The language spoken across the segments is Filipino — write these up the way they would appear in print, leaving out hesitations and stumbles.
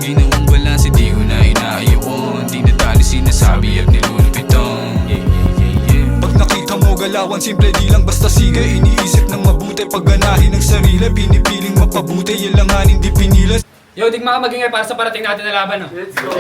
Sino ang balanse di ko na inaayawan, di nadali sinasabi at nilulupitan. Pag nakita mo galawan, simple di lang basta sige. Iniisip ng mabuti, pagganahin ng sarili, pinipiling mapabuti, yalanganin di pinilas. Yo, digma ka magingay para sa parating natin na laban, no? Let's go!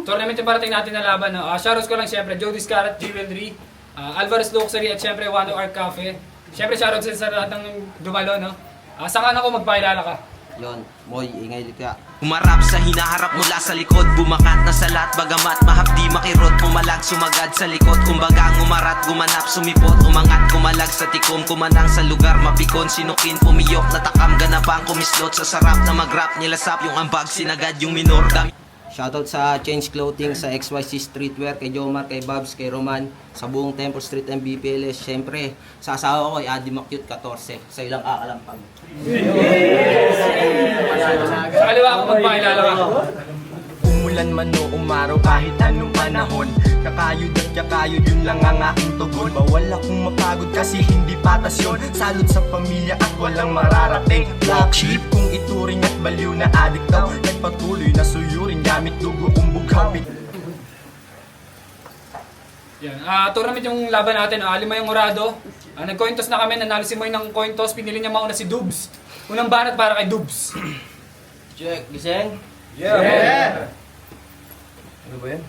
Tournament yung parating natin na laban, no? Shoutouts ko lang siyempre, Joe Discarat, Jewelry, Alvarez Luxury at siyempre Wano Art Cafe. Siyempre shoutouts din sa lahat ng dumalo, no? Saan ako magpakilala ka? Yon, Moy, ingay ka. Umarap sa hinaharap mula sa likod, bumakat na salat, bagamat mahapdi makirot, pumalag sumagad sa likod, kumbaga umarat, gumanap, sumipot, umangat, kumalag sa tikom, kumanang sa lugar, mapikon, sinukin, pumiyok, natakam, ganapang, kumislot sa sarap na mag-rap, nilasap yung ambag, sinagad yung minor, dami. Shoutout sa Change Clothing, sa XYC Streetwear, kay Jomar, kay Babs, kay Roman, sa buong Temple Street MBPLS. Siyempre, sa asawa ko, Adi Makyut 14, sa ilang akalampag. Sa kaliwa ako magpakilala ka. Umulan man o umaraw kahit anong panahon, kakayod at kakayod yun lang ang aking tugon. Bawal akong mapagod kasi hindi patas yun, salud sa pamilya at walang mararating. Black sheep kung ituring at baliw na adik daw, nagpatuloy na suyurin gamit dugo kung bughaw. Yan. Tournament yung laban natin, 5 yung Morado. Nag-coin toss na kami, nanalo si Moy ng coin toss, pinili niya mauna si Dubs. Unang banat para kay Dubs. Check, gising? Yeah! Ano ba yan?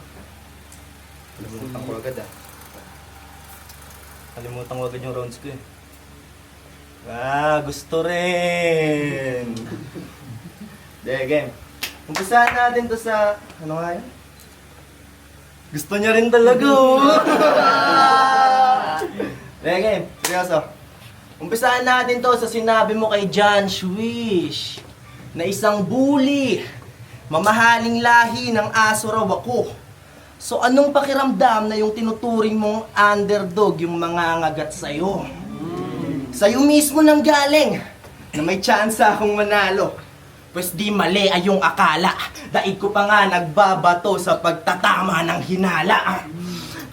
Kalimutan ko agad Kalimutan ko agad yung rounds ko eh. Gusto rin! Game. Umpisahan natin to sa... Ano nga yan? Gusto niya rin talaga game. Seryoso. Umpisahan natin to sa sinabi mo kay John Swish na isang bully. Mamahaling lahi ng aso raw ako. So anong pakiramdam na yung tinuturing mong underdog yung mga ngagat sa'yo? Sa'yo mismo nang galing na may tsansa akong manalo. Pwes di mali ay yung akala. Daig ko pa nga nagbabato sa pagtatama ng hinala.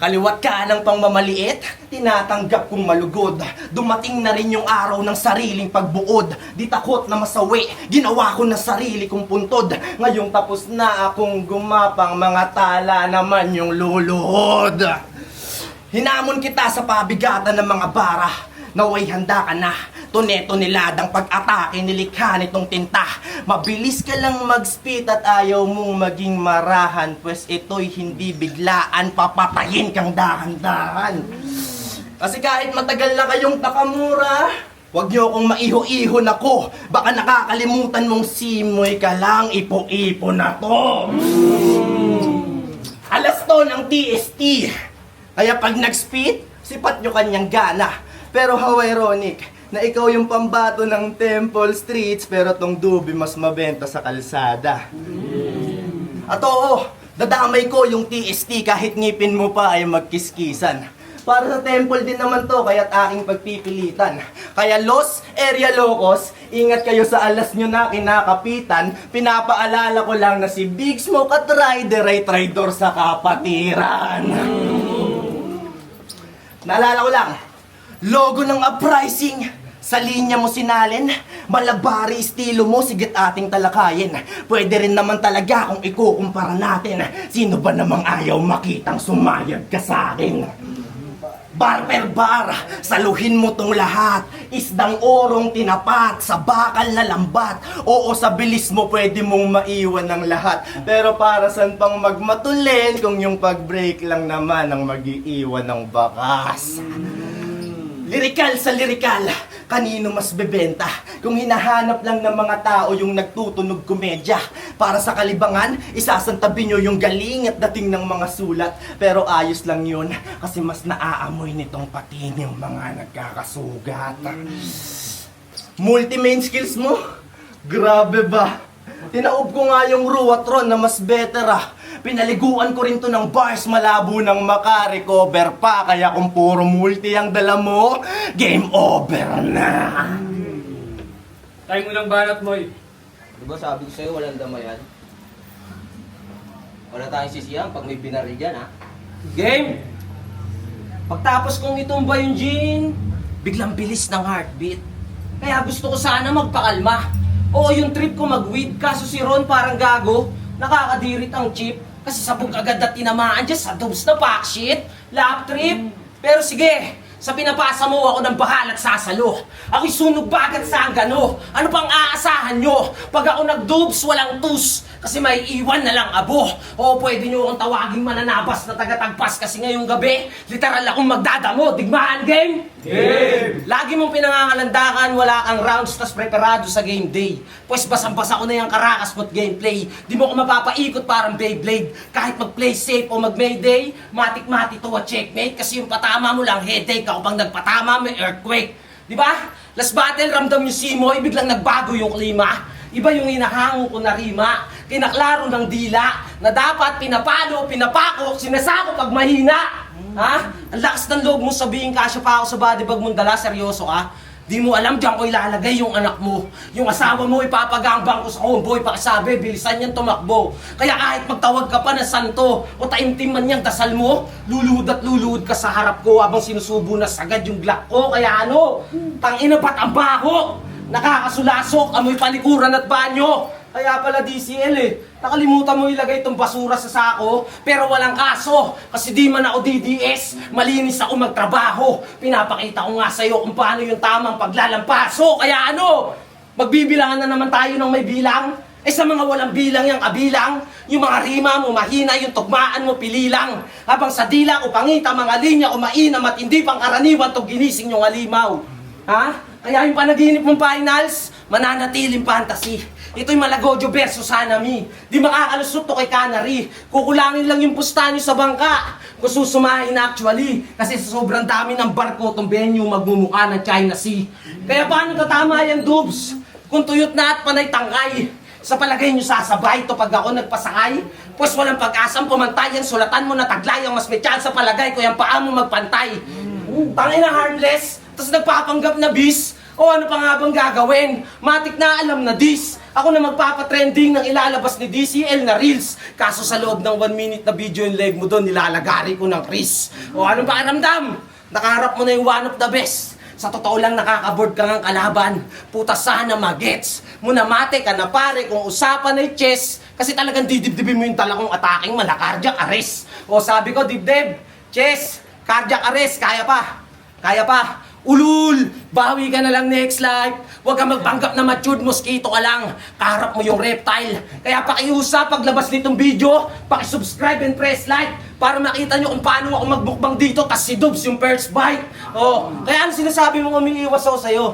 Kaliwat ka ng pangmamaliit, tinatanggap kong malugod. Dumating na rin yung araw ng sariling pagbuod. Di takot na masawi, ginawa ko na sarili kong puntod. Ngayong tapos na akong gumapang, mga tala naman yung luluhod. Hinamon kita sa pabigatan ng mga bara. Naway handa ka na, tuneto-niladang pag-atake nilikha nitong tinta. Mabilis ka lang mag-spit at ayaw mong maging marahan, pues ito'y hindi biglaan, papatayin kang dahan-dahan. Kasi kahit matagal na kayong takamura, huwag niyo akong maiho-iho ako. Baka nakakalimutan mong simoy ka lang, ipo-ipo na to. Alas to ng TST. Kaya pag nag-spit, sipat nyo kanyang gana. Pero how ironic na ikaw yung pambato ng Temple Streets pero tong dubi mas mabenta sa kalsada. At oo, dadamay ko yung TST kahit ngipin mo pa ay magkiskisan. Para sa Temple din naman to kaya't aking pagpipilitan. Kaya Los Area Locos, ingat kayo sa alas nyo na kinakapitan. Pinapaalala ko lang na si Big Smoke at Ryder ay traitor sa kapatiran. Naalala ko lang, logo ng uprising, sa linya mo sinalin, malabari estilo mo, sigit ating talakayin. Pwede rin naman talaga kung ikukumpara natin, sino ba namang ayaw makitang sumayad ka sa akin? Bar per bar, saluhin mo tong lahat. Isdang orong tinapat, sa bakal na lambat. Oo, sa bilis mo pwede mong maiwan ng lahat. Pero para saan pang magmatulin kung yung pag-break lang naman ang mag-iiwan ng bakas? Lirikal sa lirikal, kanino mas bebenta? Kung hinahanap lang ng mga tao yung nagtutunog komedya. Para sa kalibangan, isasantabi nyo yung galing at dating ng mga sulat. Pero ayos lang yun, kasi mas naaamoy nitong patin yung mga nagkakasugat. Multi-main skills mo? Grabe ba? Tinaob ko nga yung Ruatron na mas better Pinaliguan ko rin to ng bars, malabo nang makarecover pa. Kaya kung puro multi ang dala mo, game over na. Tayo mo ng banat, Moy. Diba sabi ko sa'yo walang damayan? Wala tayong sisiyan pag may binari dyan Game! Pagtapos kong itumba yung gin, biglang bilis ng heartbeat. Kaya gusto ko sana magpakalma. Oo, yung trip ko mag-weed, kaso si Ron parang gago. Nakakadirit ang chip. Kasi sabog agad na tinamaan dyan sa dubs na packshit. Lap trip. Pero sige, sa pinapasa mo ako ng bahalat sasalo. Ako'y sunog bagat sa anggano. Ano pang aasahan nyo? Pag ako nag-dubs, walang tus. Kasi may iwan na lang abo. O pwede nyo akong tawaging mananabas na tagatagpas. Kasi ngayong gabi, literal akong magdadamo. Digmaan game? Game! Lagi mong pinangangalandakan, wala kang rounds, tas preparado sa game day. Pues basang-basa ko na yung karakas mo't gameplay. Di mo ko mapapaikot parang Beyblade. Kahit mag-play safe o mag-mayday, matik-mati to a checkmate. Kasi yung patama mo lang headache. Ako pang nagpatama, may earthquake. Di ba? Last battle, ramdam yung simoy, biglang nagbago yung klima. Iba yung hinahango ko na rima. Kinaklaro ng dila na dapat pinapalo, pinapako, sinasako pag mahina. Ha? Ang lakas ng loob mo sabihin kasya pa ako sa body bag mong dala, seryoso ka? Di mo alam diyan ko ilalagay yung anak mo. Yung asawa mo ipapagangbang ko sa homeboy, pakisabi, bilisan niyang tumakbo. Kaya kahit magtawag ka pa ng santo o taimtim man niyang dasal mo, luluhod at luluhod ka sa harap ko habang sinusubo na sagad yung glock ko. Kaya ano, tangina ba't ang baho? Nakakasulasok, amoy palikuran at banyo. Kaya pala DCL nakalimutan mo ilagay itong basura sa sako, pero walang kaso, kasi di man ako DDS, malinis ako magtrabaho. Pinapakita ko nga sa'yo kung paano yung tamang paglalampaso. Kaya ano, magbibilangan na naman tayo ng may bilang. Sa mga walang bilang yung kabilang, yung mga rima mo mahina, yung tugmaan mo pililang. Habang sa dila ko pangita, mga linya ko mainam at hindi pang karaniwan to ginising yung alimaw. Ha? Kaya yung panaginip mong finals, mananatiling fantasy. Ito'y Malagojo versus Hanami. Di makakalusot to kay Canary. Kukulangin lang yung pusta nyo sa bangka. Kung susumahin actually. Kasi sa sobrang dami ng barko, itong venue magmumukha ng China Sea. Kaya paano tatama yan, Dubs? Kung tuyot na at panay tangkay. Sa palagay nyo sasabay to pag ako nagpasakay? Pues walang pag-asang pumantayan, sulatan mo na taglay ang mas may chance sa palagay ko yung paa mo magpantay. Tangin na harmless, tas nagpapanggap na bis. O ano pa nga bang gagawin? Matik na alam na dis. Ako na magpapatrending ng ilalabas ni DCL na Reels. Kaso sa loob ng 1 minute na video yung live mo doon, nilalagari ko ng Chris. O anong pakiramdam? Nakaharap mo na yung one of the best. Sa totoo lang nakakaboard ka ng kalaban. Puta sana magets. Munamate ka na pare kung usapan ay chess. Kasi talagang didibdibin mo yung talakong ataking mala cardiac arrest. O sabi ko dibdib, chess, cardiac arrest, kaya pa. Kaya pa. Ulul! Bawi ka na lang next life. Huwag kang magpanggap na matured mosquito ka lang. Kaharap mo yung reptile. Kaya pakiusap paglabas nitong video, pakisubscribe and press like para makita nyo kung paano ako magbukbang dito. Tas si Dubs yung first bite. Oh, kaya ano sinasabi mong umiiwas ako sa'yo?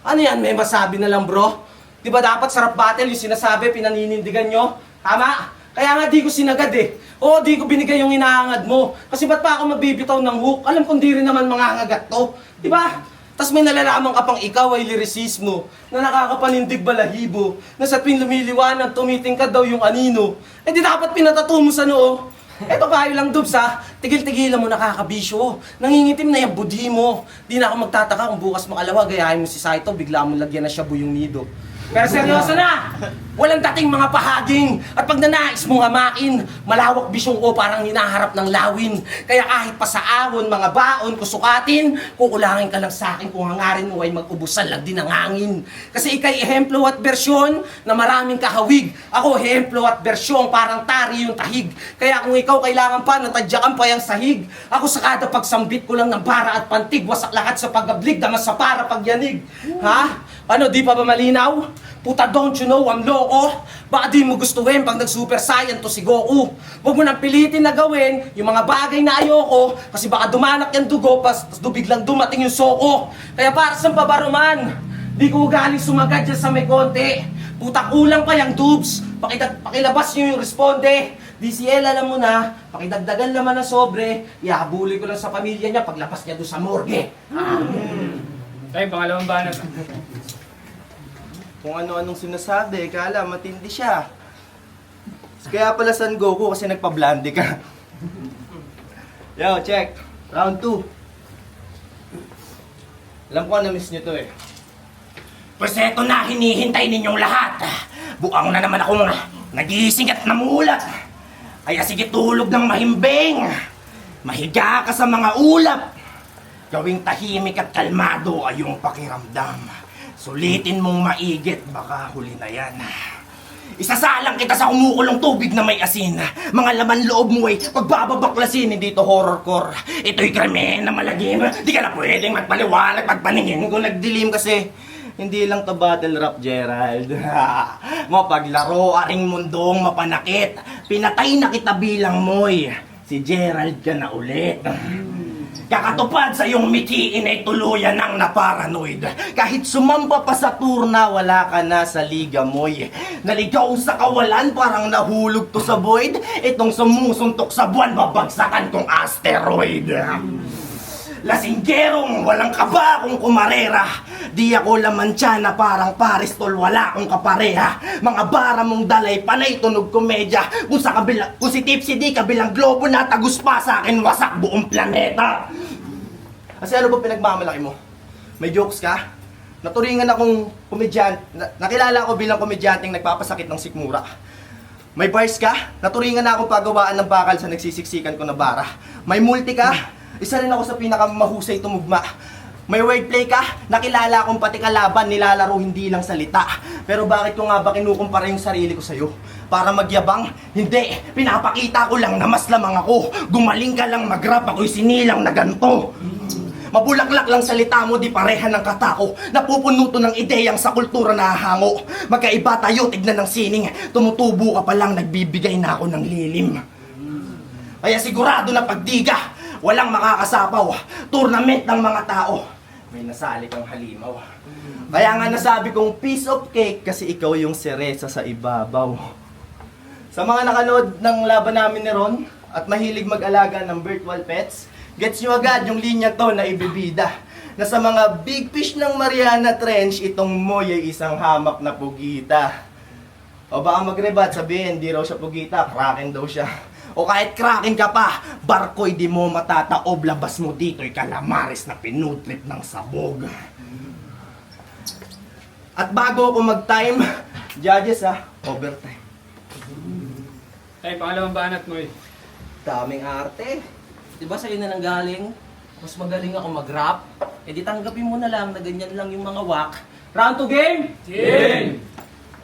Ano yan? May masabi na lang bro? Diba dapat sarap battle yung sinasabi, pinaninindigan nyo? Tama? Kaya nga di ko sinagad Oo, di ko binigay yung hinahangad mo. Kasi ba't pa ako magbibitaw ng hook? Alam kong di rin naman mangangagat to. Diba? Tas may nalalaman ka pang ikaw ay lirisismo na nakakapanindig balahibo na sa tuwing lumiliwanag tumitingkad daw yung anino. Di dapat pinatato mo sa noo. Eto kayo lang Dubs ha, tigil-tigilan mo nakakabisyo. Nangingitim na yung budhi mo. Di na ako magtataka kung bukas makalawa gayahin mo si Saito, bigla mo lagyan na siya buyong nido. Pero seryoso na! Walang dating mga pahaging at pag nanais mong hamakin, malawak bisyong ko parang hinaharap ng lawin. Kaya kahit pa sa ahon, mga baon, kusukatin, kukulangin ka lang sa akin kung hangarin mo ay mag-ubusan lang din ng hangin. Kasi ikay ehemplo at bersyon na maraming kahawig. Ako ehemplo at bersyon parang tari yung tahig. Kaya kung ikaw kailangan pa, natadyakan pa yung sahig. Ako sa kada pagsambit ko lang ng bara at pantig, wasak lahat sa pagablig, damas sa para pagyanig. Ha? Ano, di pa ba malinaw? Puta, don't you know I'm loko? Baka di mo gustuhin pag nag-super saiyan to si Goku. Huwag mo nang pilitin na gawin yung mga bagay na ayoko kasi baka dumanak yung dugo pas biglang dumating yung soko. Kaya para sa pabaruman, di ko galing sumagad dyan sa may konti. Puta, kulang pa yung Dubs. Pakilabas nyo yung responde. DCL, alam mo na, pakidagdagan naman na sobre, ihabuli ko lang sa pamilya niya paglabas niya doon sa morgue. Tayo, pangalawang banat. Kung ano-anong sinasabi, kala matindi siya. Kaya pala San Goku kasi nagpa-blondie ka. Yo, check. Round 2. Alam ko na-miss nyo to Pues eto na, hinihintay ninyong lahat. Buang na naman akong nagising at namulat. Kaya sige tulog ng mahimbing. Mahiga ka sa mga ulap. Gawing tahimik at kalmado ay yung pakiramdam. Sulitin mong maigit, baka huli na yan. Isasalang kita sa kumukulong tubig na may asin. Mga laman loob mo ay pagbababaklasin, hindi to horrorcore. Ito'y krimen na malagim. Di ka na pwedeng magpaliwanag, magpaningin kung nagdilim kasi. Hindi lang to battle rap, Gerald. Mapaglaro, aring mundong mapanakit. Pinatay na kita bilang mo'y. Si Gerald ka na ulit. Kakatupad sa iyong mitiin ay tuluyan ng naparanoid. Kahit sumampa pa sa turna, wala ka na sa liga mo'y. Naligaw sa kawalan, parang nahulog to sa void. Itong sumusuntok sa buwan, babagsakan kong asteroid. Lasinggerong walang kaba kung kumarera. Di ako laman na parang paristol, wala akong kapareha. Mga bara mong dalay, panay tunog komedya. Kung si Tipsy D kabilang globo na tagus pa sa akin, wasak buong planeta. Kasi ano ba pinagmamalaki mo? May jokes ka? Naturingan akong komedyante, nakilala ko bilang komedyanteng nagpapasakit ng sikmura. May bars ka? Naturingan na akong pagawaan ng bakal sa nagsisiksikan ko na bara. May multi ka? Isa rin ako sa pinakamahusay tumugma. May wordplay ka? Nakilala akong pati kalaban, nilalaro hindi lang salita. Pero bakit ko nga ba kinukumpara yung sarili ko sa'yo? Para magyabang? Hindi! Pinapakita ko lang na mas lamang ako. Gumaling ka lang mag-rap, ako'y sinilang na ganito. Mabulaklak lang salita mo, di pareha ng katako. Napupuno to ng ideyang sa kultura nahahango. Magkaiba tayo, tignan ng sining. Tumutubo ka pa lang, nagbibigay na ako ng lilim. Kaya sigurado na pagdiga, walang makakasapaw. Tournament ng mga tao. May nasali kang halimaw. Kaya nga nasabi kong piece of cake kasi ikaw yung seresa sa ibabaw. Sa mga nakanood ng laban namin ni Ron at mahilig mag-alaga ng virtual pets, gets nyo agad yung linya to na ibibida. Na sa mga big fish ng Mariana Trench, itong Moy ay isang hamak na pugita. O baka mag-rebat, sabihin, di raw siya pugita, kraken daw siya. O kahit kraken ka pa, barko'y di mo matataob, labas mo dito'y kalamaris na pinutrip ng sabog. At bago ako mag-time, judges overtime. Tayo, pangalawang banat mo eh. Daming arte. Diba sa'yo na nanggaling? Mas magaling ako mag-rap? Eh di tanggapin mo na lang na ganyan lang yung mga wak. Round 2 game? Game!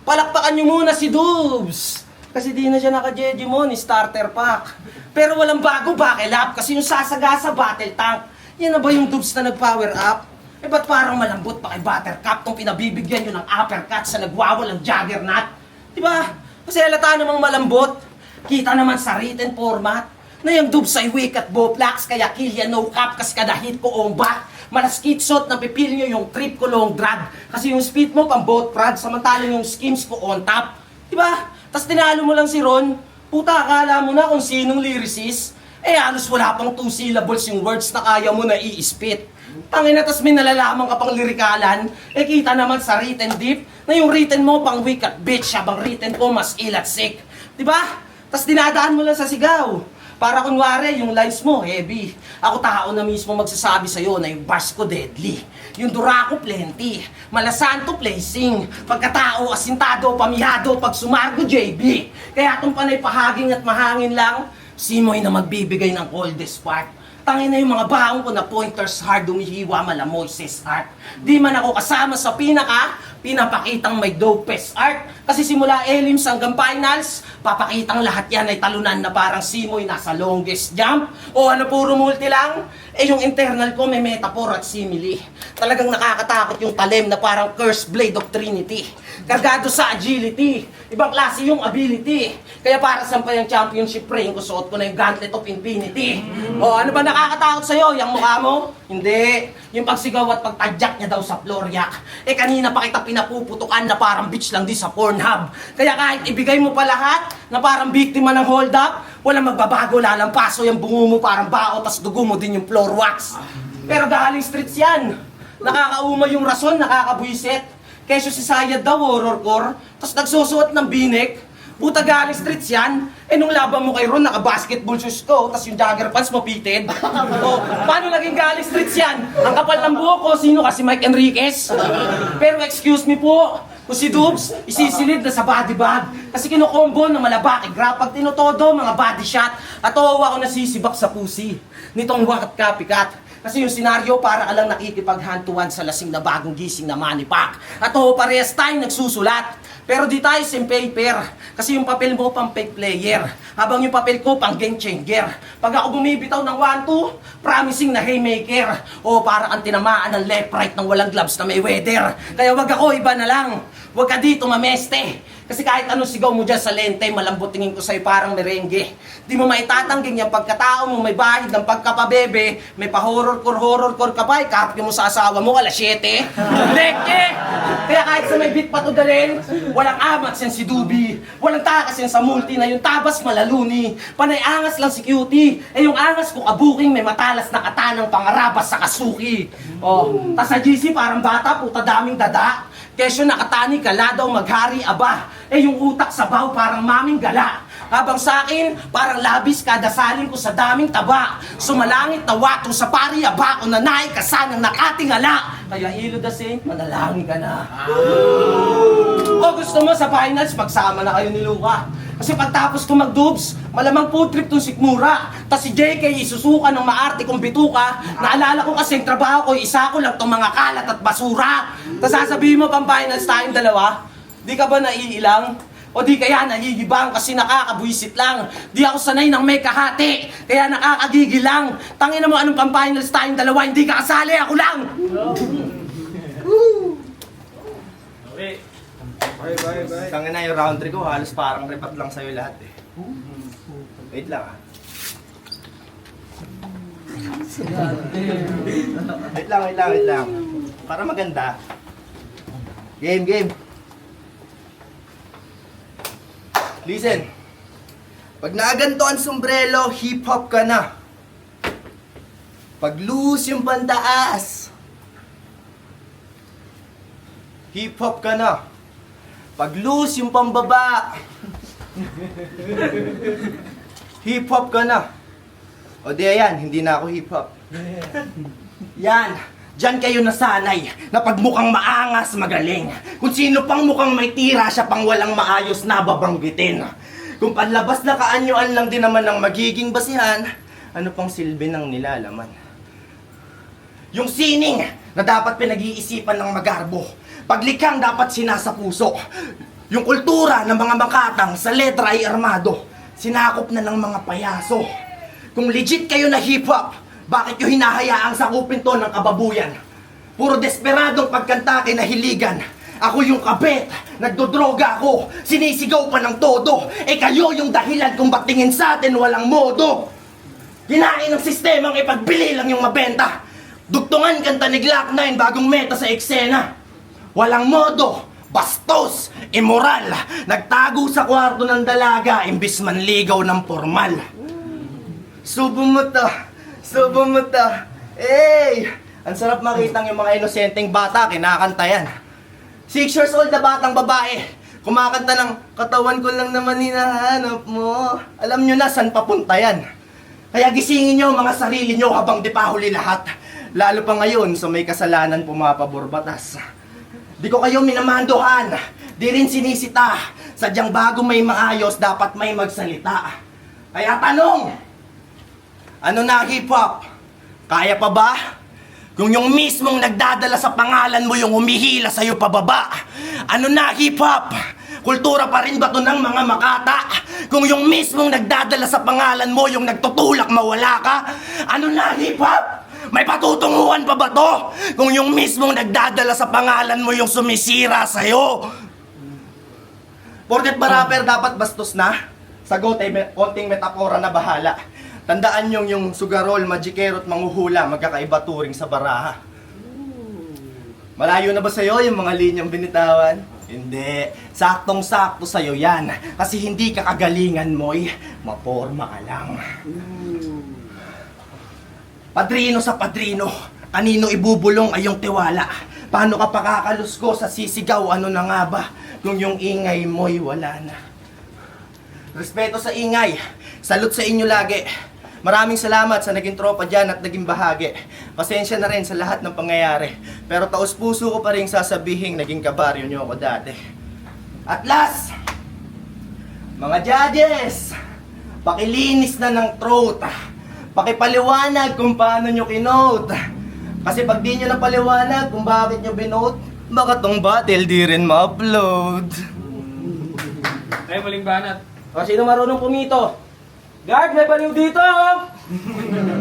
Palakpakan nyo muna si Dubs! Kasi di na siya naka-jeje mo ni starter pack. Pero walang bago bakilap kasi yung sasagasa battle tank. Yan na ba yung Dubs na nag-power up? Eh ba't parang malambot pa kay Buttercup kung pinabibigyan nyo ng uppercut sa nagwawalang juggernaut? Diba? Kasi halata namang malambot. Kita naman sa written format na yung Dubs ay weak at boplax kaya Killian no cap kas kada hit ko omba. Malaskitsot na pipili nyo yung trip ko long drag. Kasi yung speed mo pang boat prod samantalang yung schemes ko on top. Diba? Tas tinalo mo lang si Ron. Puta, akala mo na kung sinong lyricist. Eh halos wala pang 2 syllables yung words na kaya mo na i-spit. Tangina, tas may nalalaman ka pang lirikalan. Eh kita naman sa written deep na yung written mo pang weak at bitch habang written ko mas ill at sick. Diba? Tas dinadaan mo lang sa sigaw. Para kunwari, yung lines mo, heavy. Ako tao na mismo magsasabi sa'yo na yung bars ko deadly. Yung dura ko plenty. Malasanto placing. Pagkatao, asintado, pamihado, pag sumargo, JB. Kaya itong panay pahaging at mahangin lang, simoy na magbibigay ng coldest spark. Tangin na yung mga baong ko na pointers hard, dumihiwa malamoy sis art. Di man ako kasama sa pinapakitang may dopest art. Kasi simula elims hanggang finals, papakitang lahat yan ay talunan na parang simoy nasa longest jump. O ano puro multi lang? Eh yung internal ko may metaphor at simile. Talagang nakakatakot yung talim na parang cursed blade of Trinity. Kargado sa agility. Ibang klase yung ability. Kaya para sampay ang championship ring ko, suot ko na yung gauntlet of infinity. O ano ba nakakatakot sa'yo? Yung mukha mo? Hindi. Yung pagsigaw at pagtadyak niya daw sa floor yak. Eh kanina pa kita pinapuputukan na parang bitch lang di sa Pornhub. Kaya kahit ibigay mo pa lahat na parang biktima ng hold up, walang magbabago, lalampaso yung bungo mo parang bao, tas dugo mo din yung floor wax. Pero galing streets yan. Nakakauma yung rason, nakakabwisit. Keso si Sayad daw, horrorcore, tas nagsusuot ng binik. Puta galing streets yan. Eh nung laban mo kay Ron, naka-basketball shoes ko, tas yung jogger pants mo pitted. O, paano naging galing streets yan? Ang kapal ng buhok ko, sino kasi Mike Enriquez? Pero excuse me po, kung si Dubs, isisilid na sa body bag. Kasi kinukombo ng malabaki grab pag tinutodo, mga body shot. At owa ako nasisibak sa pusi nitong wakat copycat. Kasi yung senaryo para ka lang nakikipaghantuan sa lasing na bagong gising na Manny Pac. At oo, parehas tayong nagsusulat. Pero di tayo same paper. Kasi yung papel mo pang fake player. Habang yung papel ko pang game changer. Pag ako bumibitaw ng 1-2, promising na haymaker. O para kang tinamaan ng left right ng walang gloves na may weather. Kaya wag ako, iba na lang. Wag ka dito mameste. Kasi kahit anong sigaw mo dyan sa lente, malambot tingin ko sa'yo parang merengue. Di mo maitatangging yung pagkatao mo, may bahid ng pagkapabebe, may pa-horror core ka pa, ikapyo mo sa asawa mo, alas 7. Leke! Kaya kahit sa may beat patudalin, walang amat yan si Dubi. Walang takas yan sa multi na yung tabas malaluni. Panay angas lang si Cutie. Eh yung angas ko kabuking may matalas na katanang pangarabas sa kasuki. Oh, tas sa GC parang bata, puta daming dada. Kesyo nakatani kala daw maghari aba. Eh yung utak sabaw parang maming gala. Habang sa akin, parang labis kada salin ko sa daming taba. Sumalangit na wato sa pari aba ko na naikasanang nakatingala. Kaya ilo the saint, manalangin ka na. O gusto mo sa finals, magsama na kayo ni Luka. Kasi pagtapos ko mag-dubs, malamang food trip tong sikmura. Tas si JK isusuka ng maarte kong bituka. Naalala ko kasi yung trabaho ko, isa ko lang tong mga kalat at basura. Tas sasabihin mo pang finals tayong dalawa, di ka ba naiilang? O di kaya nahihibang kasi nakakabuisit lang. Di ako sanay ng may kahati, kaya nakakagigil lang. Tangina mo anong pang finals tayong dalawa, hindi ka kasali, ako lang! Tangin na yung round 3 ko, halos parang repat lang sa'yo lahat eh. Wait lang ah. Wait lang. Para maganda. Game. Listen. Pag naaganto ang sombrero, hip-hop ka na. Pag loose yung pantaas, hip-hop ka na. Pag loose yung pambaba, hip-hop ka na. O di ayan, hindi na ako hip-hop. Yan, dyan kayo nasanay na pag mukhang maangas, magaling. Kung sino pang mukhang may tira, siya pang walang maayos na babanggitin. Kung panlabas na kaanyuan lang din naman ng magiging basihan, ano pang silbi ng nilalaman? Yung sining na dapat pinag-iisipan ng magarbo, paglikhang dapat sinasa puso. Yung kultura ng mga makatang sa letra ay armado, sinakop na ng mga payaso. Kung legit kayo na hip-hop, bakit yung hinahayaang sakupin to ng kababuyan? Puro desperadong pagkanta kinahiligan. Ako yung kabet, nagdodroga ako, sinisigaw pa ng todo. Eh kayo yung dahilan kung ba't tingin sa atin walang modo. Hinain ng sistemang ipagbili lang yung mabenta. Dugtungan kanta ni Glock 9 bagong meta sa eksena. Walang modo, bastos, immoral. Nagtago sa kwarto ng dalaga imbis manligaw ng formal. Subo mo to. Hey! Ang sarap makitang yung mga inosenteng bata, kinakanta yan. 6 years old na batang babae, kumakanta ng katawan ko lang naman hinahanap mo. Alam nyo na saan papunta yan. Kaya gisingin nyo mga sarili nyo habang di pa huli lahat. Lalo pa ngayon sa may kasalanan pumapabor batas. Di ko kayo minamandohan, di rin sinisita. Sadyang bago may maayos, dapat may magsalita. Kaya tanong, ano na hip-hop? Kaya pa ba? Kung yung mismong nagdadala sa pangalan mo yung humihila sa'yo pababa. Ano na hip-hop? Kultura pa rin ba to ng mga makata? Kung yung mismong nagdadala sa pangalan mo yung nagtutulak mawala ka. Ano na hip-hop? May patutunguhan pa ba to? Kung yung mismong nagdadala sa pangalan mo yung sumisira sa'yo. Porket ba rapper dapat bastos na? Sagot ay konting metapora na bahala. Tandaan yung sugarol, magikero at manghuhula, magkakaiba turing sa baraha. Malayo na ba sa'yo yung mga linyang binitawan? Hindi. Saktong-sakto sa'yo yan. Kasi hindi ka kagalingan mo'y maporma ka lang. Padrino sa padrino, kanino ibubulong ay yung tiwala? Paano ka pakakalusko sa sisigaw? Ano na nga ba kung yung ingay mo'y wala na? Respeto sa ingay, salute sa inyo lagi. Maraming salamat sa naging tropa dyan at naging bahagi. Pasensya na rin sa lahat ng pangyayari. Pero taos puso ko pa rin sasabihin naging kabaryo nyo ako dati. At last, mga judges, pakilinis na ng throat. pakipaliwanag kung paano nyo kinote. Kasi pag di nyo napaliwanag kung bakit nyo binote, baka tong battle di rin ma-upload. Tayo muling banat. O, sino marunong pumito? Guard, may baliw dito!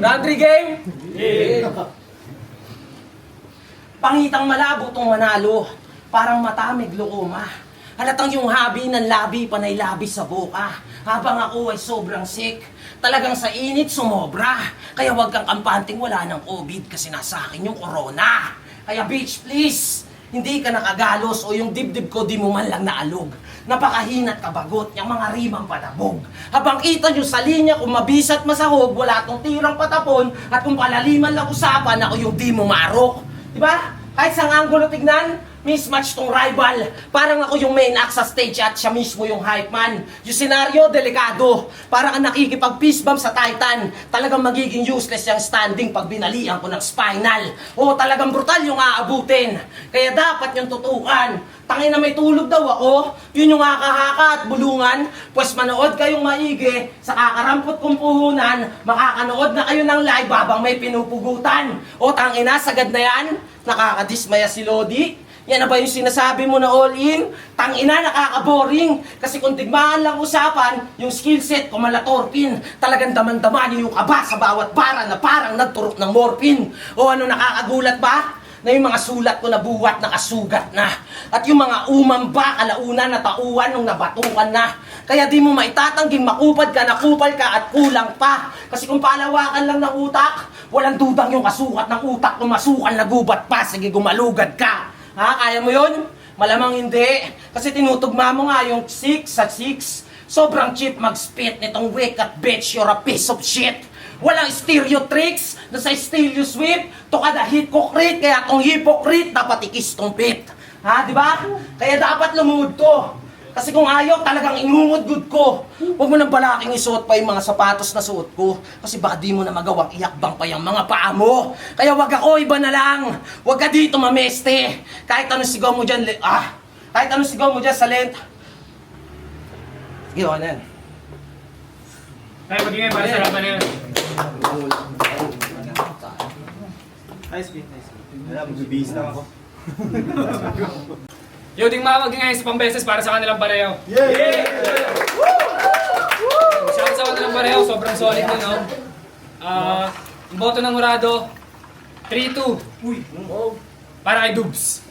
Country game? Pangitang malabo tong manalo. Parang matamig lukuma. Halatang yung habi ng labi, panay labi sa boka. Habang ako ay sobrang sick. Talagang sa init sumobra. Kaya wag kang kampanting wala ng COVID kasi nasa akin yung corona. Kaya bitch please, hindi ka nakagalos o yung dibdib ko di mo man lang naalog. Napakahinat kabagot, yung mga rimang patabog. Habang kita nyo sa linya kung mabisat masahog, wala tong tirang patapon, at kung palaliman lang usapan, ako yung di mo marok. Diba? Kahit sa anggulo tignan, mismatch tong rival. Parang ako yung main act sa stage at siya mismo yung hype man. Yung senaryo, delikado. Parang ang nakikipag-peace bomb sa Titan. Talagang magiging useless yung standing pag binalian ko ng spinal. O talagang brutal yung aabutin. Kaya dapat yung tutukan. Tangin na may tulog daw ako, yun yung haka-haka at bulungan. Pues manood kayong maigi sa kakarampot kong puhunan. Makakanood na kayo ng live habang may pinupugutan. O tangina, sagad na yan. Nakakadismaya si Lodi. Yan na ba yung sinasabi mo na all in? Tangina, nakaka-boring. Kasi kung tigmaan lang usapan, yung skill set ko malatorpin. Talagang daman-daman yung kaba sa bawat bara na parang nagturok ng morphine. O ano, nakakagulat ba? Na yung mga sulat ko na buwat nakasugat na. At yung mga umamba kalauna na tauan nung nabatukan na. Kaya di mo maitatangging makupad ka, nakupal ka at kulang pa. Kasi kung palawakan lang ng utak, walang dudang yung kasukat ng utak kung masukan na gubat pa. Sige, gumalugad ka. Ha? Kaya mo yun? Malamang hindi. Kasi tinutugma mo nga yung 6 sa 6. Sobrang cheap mag-spit nitong wake up bitch, you're a piece of shit. Walang stereo tricks na sa stereo sweep. To kada hypocrite, kaya tong hypocrite dapat ikis tong pit. Ha, di ba? Kaya dapat lumuhod to. Kasi kung ayaw, talagang ingungod-good ko. Huwag mo nang balaking isuot pa yung mga sapatos na suot ko. Kasi baka di mo na magawang iakbang pa yung mga paa mo. Kaya wag ako, iba na lang. Wag ka dito mameste. Kahit anong sigaw mo dyan, kahit anong sigaw mo dyan sa lent. Sige, wala yan. Tayo magingay para sa laban na yun. Nice. Wala, magbibihis lang ako. Yo, ding mga magingay sa pambeses para sa kanilang pareho. Shout sa kanilang pareho, sobrang solid nun, no? Ang boto ng Murado, 3-2. Para kay Dubs.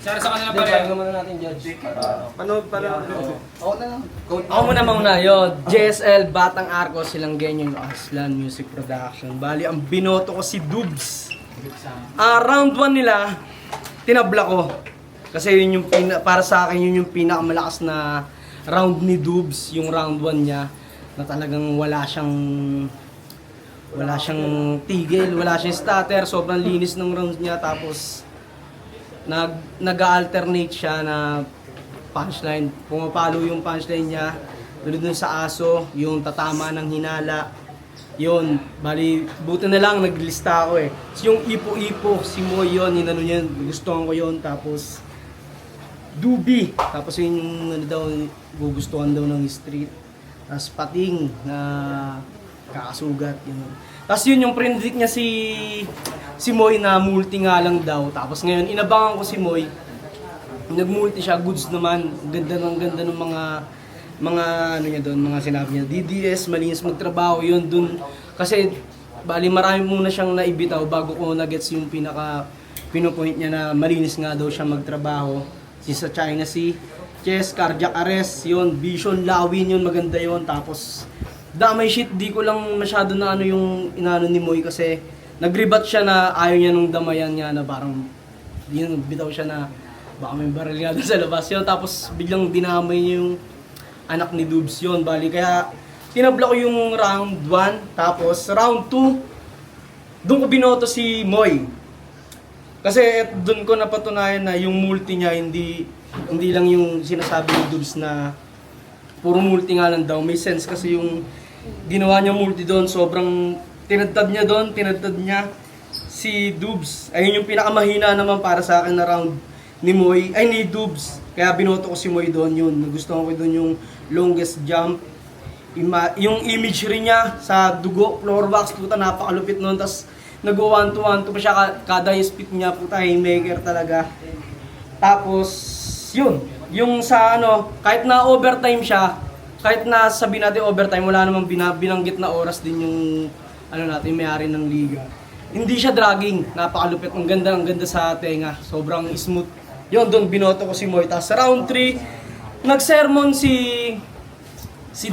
Shout sa kanilang pareho. muna natin, Judge. Ako muna yun. JSL, Batang Arcos, silang ganyan yung Aslan Music Production. Bali, ang binoto ko si Dubs. Round 1 nila, tinabla ko. Kasi yun yung para sa akin, yun yung pinakamalakas na round ni Dubs, yung round 1 niya. Na talagang wala siyang tigil, wala siyang stutter, sobrang linis ng rounds niya. Tapos, nag-alternate siya na punchline. Pumapalo yung punchline niya. Tulad dun sa aso, yung tatama ng hinala. Yun, bali, buti na lang naglista ako eh. So, yung ipo-ipo, si Moy yun, inano yun, gustuhan ko yun. Tapos, Dubi. Tapos yung ano daw, gugustuhan daw ng street. Tapos pating na kakasugat. Yun. Tapos yun yung predict niya si Moy na multi nga lang daw. Tapos ngayon, inabangan ko si Moy. Nag-multi siya, goods naman. Ganda ng mga ano niya doon, mga sinabi niya. DDS, malinis magtrabaho yun doon. Kasi, bali marami muna siyang naibitaw bago ko na-gets yung pinupoint niya na malinis nga daw siya magtrabaho. Sa China Sea, chest, cardiac arrest, yun, vision, lawin yun, maganda yun. Tapos, damay shit, di ko lang masyado na ano yung inano ni Moy kasi nag-rebat siya na ayaw niya nung damayan niya na parang yun, bitaw siya na baka may baril nga doon sa labas yun. Tapos biglang dinamay niya yung anak ni Dubs yun. Bali, kaya tinabla ko yung round 1. Tapos round 2, doon ko binoto si Moy. Kasi doon ko napatunayan na yung multi niya hindi lang yung sinasabi ni Dubs na puro multi nga lang daw. May sense kasi yung ginawa niya multi doon, sobrang tinadtad niya si Dubs. Ayun yung pinakamahina naman para sa akin na round ni Moy, ni Dubs. Kaya binoto ko si Moy doon yun. Nagustuhan ko doon yung longest jump, yung imagery niya sa dugo, floor box, puta, napakalupit nun. Tapos nag-1-2-1-2 pa siya, kada spit niya, puta, haymaker talaga. Tapos, yun, yung sa ano, kahit na overtime siya, kahit na sabi natin overtime, wala namang binanggit na oras din yung ano natin, may-ari ng liga. Hindi siya dragging, napakalupit, ang ganda sa tenga, sobrang smooth. Yun, doon binoto ko si Moy. Tapos sa round 3, nag-sermon si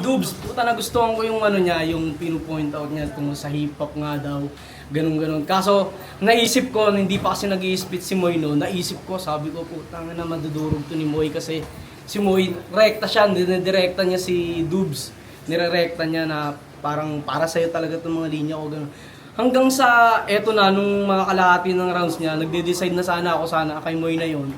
Dubs. Puta, nagustuhan ko yung ano niya, yung pinu-point out niya tungkol sa hip-hop nga daw, ganun. Kaso, naisip ko, hindi pa kasi nag-i-spit si Moy no, naisip ko, sabi ko, putang na madudurog to ni Moy kasi si Moy, rekta siya, direkta niya si Dubs. Nirerekta niya na parang para sa'yo talaga itong mga linya ko, ganun. Hanggang sa eto na, nung mga kalahati ng rounds niya, nagde-decide na sana ako kay Moy na yon.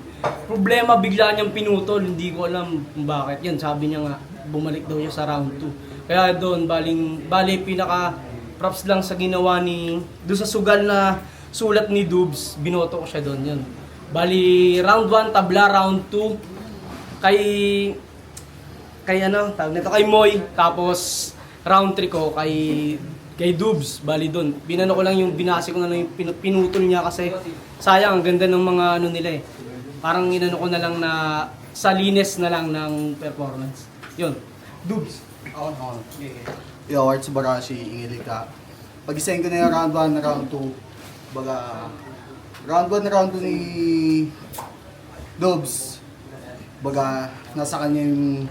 Problema, bigla niyang pinutol, hindi ko alam kung bakit. Yan, sabi niya nga, bumalik daw siya sa round 2. Kaya doon, bali pinaka props lang sa ginawa doon sa sugal na sulat ni Dubs, binoto ko siya doon, yun. Bali, round 1, tabla, round 2, kay ano, tawag nito, kay Moy, tapos round 3 ko kay Dubs, bali doon. Binano ko lang yung binasi ko na lang yung pinutol niya kasi sayang, ang ganda ng mga ano nila eh. Parang inano ko na lang na sa linis na lang ng performance. Yun, Dubs. Ako. Yo, Arts Barashi, ingili ka. Pag-isahin ko na yung round 1 na round 2. Baga, round 1 na round 2 ni Dubs. Baga, nasa kanya yung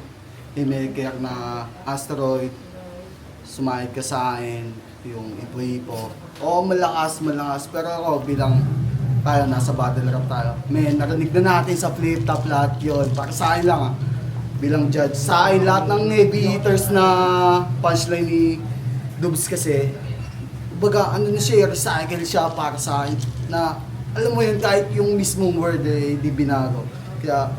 haymaker na asteroid. Sumahid ka sa akin, yung ipo-ipo. Oo, malakas. Pero ako, bilang tayo, nasa battle rap tayo. Men, narinig na natin sa flip-top lahat yun. Para sa akin lang bilang judge. Sa akin, lahat ng heavy hitters na punchline ni Dubs kasi, baga, ano na siya, recycle siya para sa akin. Na, alam mo yun, kahit yung mismong word di binago. Kaya,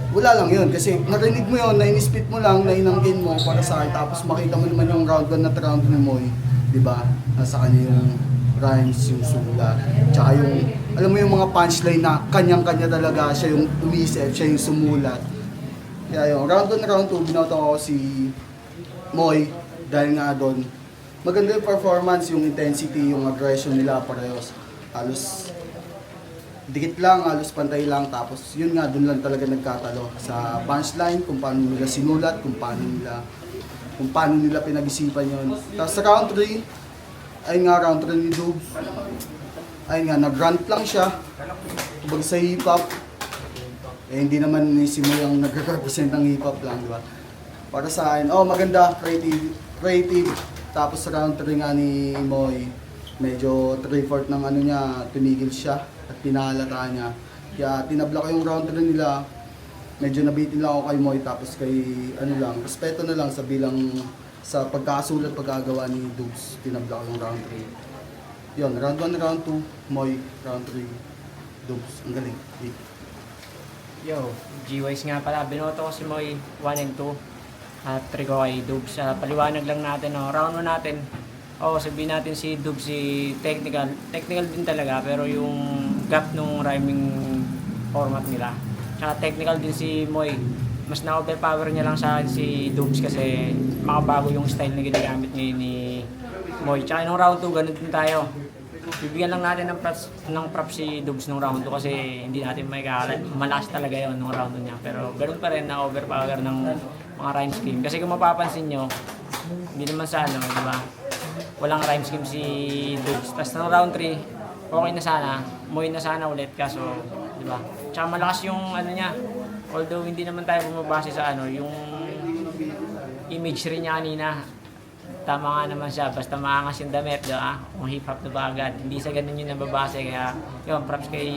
wala lang yun, kasi narinig mo yun, na-in-spit mo lang, na-inangkin mo para sa akin, tapos makita mo naman yung round 1 na round ni Moy, di ba? Nasa kanya yung rhymes, yung sulat, tsaka yung, alam mo yung mga punchline na kanyang-kanya talaga, siya yung umisip, siya yung sumulat. Kaya yung round 1 na round 2, binoto ko si Moy, dahil nga doon, maganda yung performance, yung intensity, yung aggression nila parehos, halos dikit lang, halos pantay lang, tapos yun nga, dun lang talaga nagkatalo sa punchline, kung paano nila sinulat, kung paano nila pinag-isipan yun. Tapos sa round 3, ayun nga, round 3 ni Dubs, ayun nga, nag-rant lang siya, kumbaga sa hip-hop, hindi naman si Moy ang nag-represent ng hip-hop lang, di ba? Para sa akin, maganda, creative, tapos sa round 3 nga ni Moy, medyo 3/4 ng ano niya, tumigil siya at pinahalata niya. Kaya tinabla ko yung round 3 nila. Medyo nabitin lang ako kay Moy, tapos kay respeto na lang sa bilang sa pagkasulat, pagkagawa ni Dubs. Tinabla ko yung round 3. Yun, round 1, round 2, Moy, round 3, Dubs. Ang galing. Yo, G-Wise nga pala. Binoto ko si Moy 1 and 2. At 3 ko kay Dubs. Paliwanag lang natin, round 1 natin. Sabihin natin si Dubs, si technical din talaga, pero yung gap nung rhyming format nila. Tsaka technical din si Moy. Mas na-overpower niya lang sa si Dubs kasi makabago yung style na ginagamit ngayon ni Moy. Tsaka nung round 2, ganun din tayo. Bibigyan lang natin ng props si Dubs nung round 2 kasi hindi natin may kakalat. Malakas talaga yun nung round 2 niya. Pero ganun pa rin na-overpower ng mga rhyme scheme. Kasi kung mapapansin nyo, hindi naman sa di ba? Walang rhyme scheme si Dubs. Tapos ng round 3, okay na sana. Moy na sana ulit kaso, di ba? Tsaka malakas yung niya. Although hindi naman tayo bumabase sa yung imagery niya kanina. Tama nga naman siya. Basta maangas yung damit, di ba? Kung hip-hop na ba agad. Hindi sa ganun yung nababase. Kaya, yun, props kay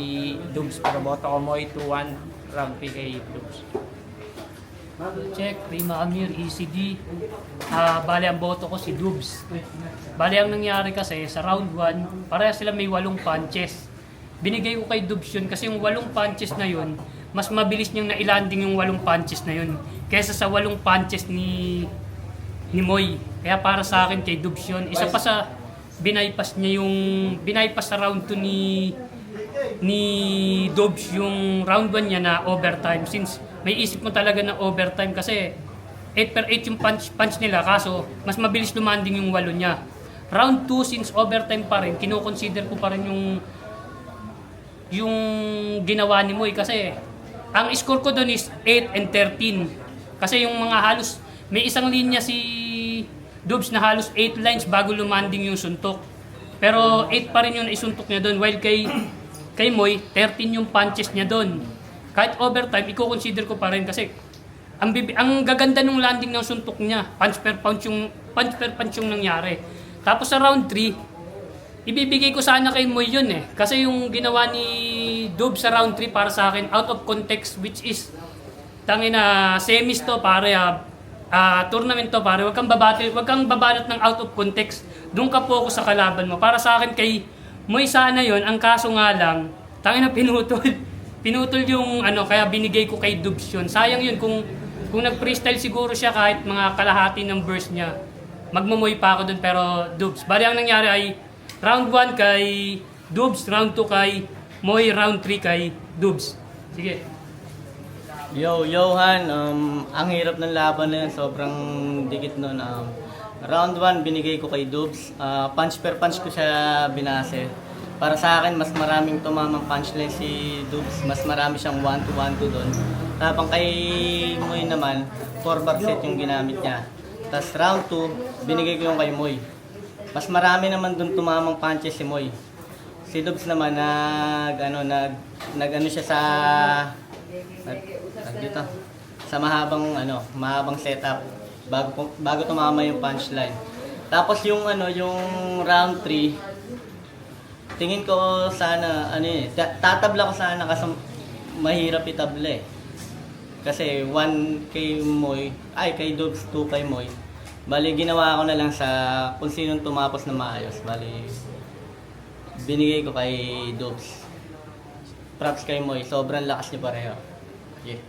Dubs. Pero boto ko Moy 2-1. Round 3 kay Dubs. Check, Rima Amir, ECD. Bali ang boto ko si Dubs. Bali ang nangyari kasi sa round 1, pareha sila may 8 punches. Binigay ko kay Dubs yun kasi yung 8 punches na yun, mas mabilis niyang nailanding yung 8 punches na yun kaysa sa 8 punches ni Moy. Kaya para sa akin kay Dubs yun. Isa pa sa binaypass sa round 2 ni Dubs yung round 1 niya na overtime, since may isip mo talaga na overtime kasi 8/8 yung punch nila, kaso mas mabilis lumanding yung walo niya. Round 2, since overtime pa rin, kino-consider ko pa rin yung ginawa ni Moy kasi ang score ko doon is 8 and 13. Kasi yung mga halos, may isang linya si Dubs na halos 8 lines bago lumanding yung suntok. Pero 8 pa rin yung isuntok niya doon, while kay Moy, 13 yung punches niya doon. Kahit overtime, i-consider ko pa rin kasi ang gaganda ng landing ng suntok niya, punch per punch yung nangyari. Tapos sa round 3, ibibigay ko sana kay Moy yun eh. Kasi yung ginawa ni Dub sa round 3 para sa akin, out of context, which is, tangina, semis to pare, tournament to pare, wag kang babanat ng out of context. Doon ka focus sa kalaban mo. Para sa akin kay Moy sana yon, ang kaso nga lang, tangina pinutol yung kaya binigay ko kay Dubs yun. Sayang yun kung nag-freestyle siguro siya kahit mga kalahati ng verse niya. Magmamoy pa ako dun pero Dubs. Bali ang nangyari ay round 1 kay Dubs, round 2 kay Moy, round 3 kay Dubs. Sige. Yo, Han, ang hirap ng laban na yan, sobrang dikit nun. Round 1, binigay ko kay Dubs. Punch per punch ko siya binase. Para sa akin, mas maraming tumamang punchline si Dubs. Mas marami siyang 1-2 doon. Tapang kay Moy naman, 4 bar set yung ginamit niya. Tapos round 2, binigay ko yung kay Moy. Mas marami naman doon tumamang punches si Moy. Si Dubs naman, nag siya sa dito, sa mahabang setup bago tumama yung punchline. Tapos yung round 3, tingin ko sana tatabla ko sana kasi mahirap itabla eh. Kasi 1 kay Moy, kay Dubs, 2 kay Moy. Bali ginawa ko na lang sa kung sinong tumapos na maayos. Bali binigay ko kay Dubs. Props kay Moy, sobrang lakas niya pareho. Yeah.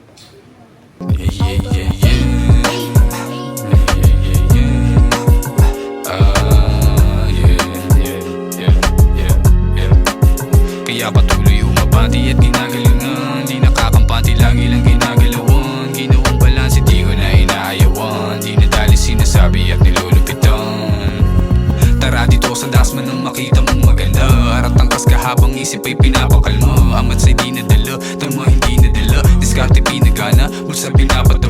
Kaya patuloy umabati at ginagalingan, di nakakampati, lagi lang ginagalawan. Ginawang balanse, di ko na inaayawan, di nadali sinasabi at nilulupitan. Tara dito sa dasman nang makita mong maganda, harap tangkas ka habang isip ay pinapakalma. Amat sa'y di nadala, tama hindi nadala, diskarte pinagana, bulsa pinapat